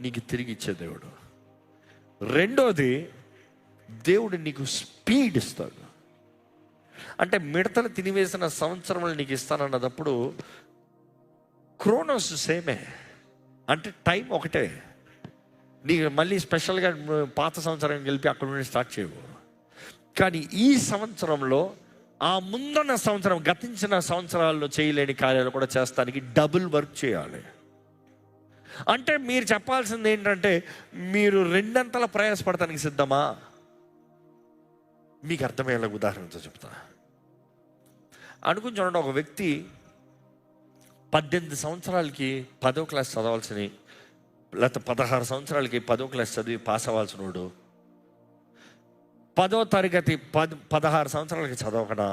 నీకు తిరిగి ఇచ్చే దేవుడు. రెండోది, దేవుడు నీకు స్పీడ్ ఇస్తాడు. అంటే మిడతలు తినివేసిన సంవత్సరములు నీకు ఇస్తానన్నప్పుడు క్రోనోస్ సేమే, అంటే టైం ఒకటే. నీకు మళ్ళీ స్పెషల్గా పాత సంవత్సరం గెలిపి అక్కడ నుండి స్టార్ట్ చేయవు. కానీ ఈ సంవత్సరంలో ఆ ముందున్న సంవత్సరం, గతించిన సంవత్సరాల్లో చేయలేని కార్యాలు కూడా చేస్తానికి డబుల్ వర్క్ చేయాలి. అంటే మీరు చెప్పాల్సింది ఏంటంటే, మీరు రెండంతల ప్రయాసపడటానికి సిద్ధమా? మీకు అర్థమయ్యేలా ఉదాహరణతో చెప్తా. అనుకుని చూడండి, ఒక వ్యక్తి 18 సంవత్సరాలకి 10వ క్లాస్ చదవాల్సిన, లేకపోతే 16 సంవత్సరాలకి 10వ క్లాస్ చదివి పాస్ అవ్వాల్సిన వాడు 10వ తరగతి 16 సంవత్సరాలకి చదవకనా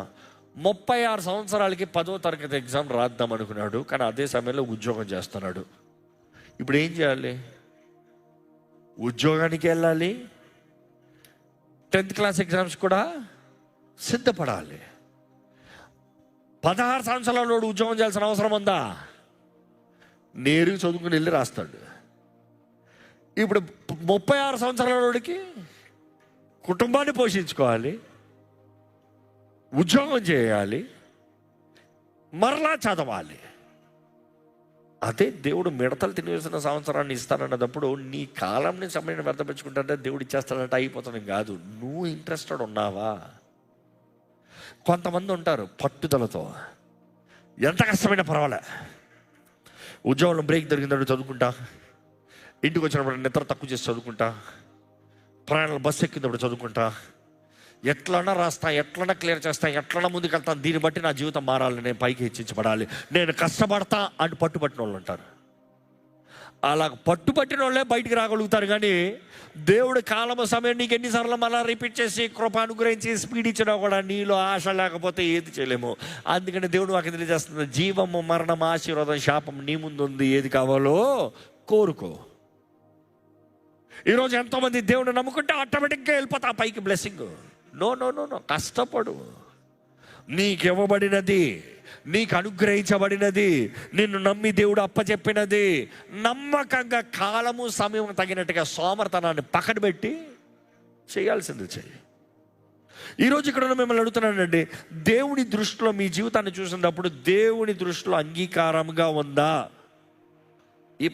36 సంవత్సరాలకి 10వ తరగతి ఎగ్జామ్ రాద్దాం అనుకున్నాడు. కానీ అదే సమయంలో ఉద్యోగం చేస్తున్నాడు. ఇప్పుడు ఏం చేయాలి? ఉద్యోగానికి వెళ్ళాలి, 10th క్లాస్ ఎగ్జామ్స్ కూడా సిద్ధపడాలి. 16 సంవత్సరాల ఉద్యోగం చేయాల్సిన అవసరం ఉందా? నేరుగా చదువుకుని వెళ్ళి రాస్తాడు. ఇప్పుడు 36 సంవత్సరాలకి కుటుంబాన్ని పోషించుకోవాలి, ఉద్యోగం చేయాలి, మరలా చదవాలి. అదే దేవుడు మిడతలు తినేసిన సంవత్సరాన్ని ఇస్తానన్నప్పుడు నీ కాలంని సమయాన్ని వ్యర్థపెట్టుకుంటే దేవుడు ఇచ్చేస్తానంటే అయిపోతాను కాదు. నువ్వు ఇంట్రెస్టెడ్ ఉన్నావా? కొంతమంది ఉంటారు పట్టుదలతో, ఎంత కష్టమైనా పర్వాలే, ఉద్యోగంలో బ్రేక్ దొరికినప్పుడు చదువుకుంటా, ఇంటికి వచ్చినప్పుడు నిద్ర తక్కువ చేసి చదువుకుంటా, ప్రయాణాలు బస్సు ఎక్కినప్పుడు చదువుకుంటా, ఎట్లన్నా రాస్తా, ఎట్లన్నా క్లియర్ చేస్తా, ఎట్లన్నా ముందుకు వెళ్తాను, దీన్ని బట్టి నా జీవితం మారాలి, నేను పైకి హెచ్చించబడాలి, నేను కష్టపడతా అని పట్టుబట్టిన వాళ్ళు ఉంటారు. అలా పట్టుబట్టిన వాళ్ళే బయటికి రాగలుగుతారు. కానీ దేవుడు కాలము సమయం నీకు ఎన్నిసార్లు మళ్ళీ రిపీట్ చేసి కృప అనుగ్రహించి స్పీడ్ ఇచ్చినా కూడా నీలో ఆశ లేకపోతే ఏది చేయలేము. అందుకని దేవుడు మాకు తెలియజేస్తుంది, జీవము, మరణం, ఆశీర్వాదం, శాపం నీ ముందు ఉంది, ఏది కావాలో కోరుకో. ఈరోజు ఎంతోమంది దేవుడు నమ్ముకుంటే ఆటోమేటిక్గా వెళ్ళిపోతా పైకి blessing. No no no no, కష్టపడు. నీకు ఇవ్వబడినది, నీకు అనుగ్రహించబడినది, నిన్ను నమ్మి దేవుడు అప్పచెప్పినది నమ్మకంగా కాలము సమయం తగినట్టుగా సోమర్తనాన్ని పక్కన పెట్టి చేయాల్సింది చెయ్యి. ఈరోజు ఇక్కడ మిమ్మల్ని అడుగుతున్నానండి, దేవుని దృష్టిలో మీ జీవితాన్ని చూసినప్పుడు దేవుని దృష్టిలో అంగీకారంగా ఉందా? ఈ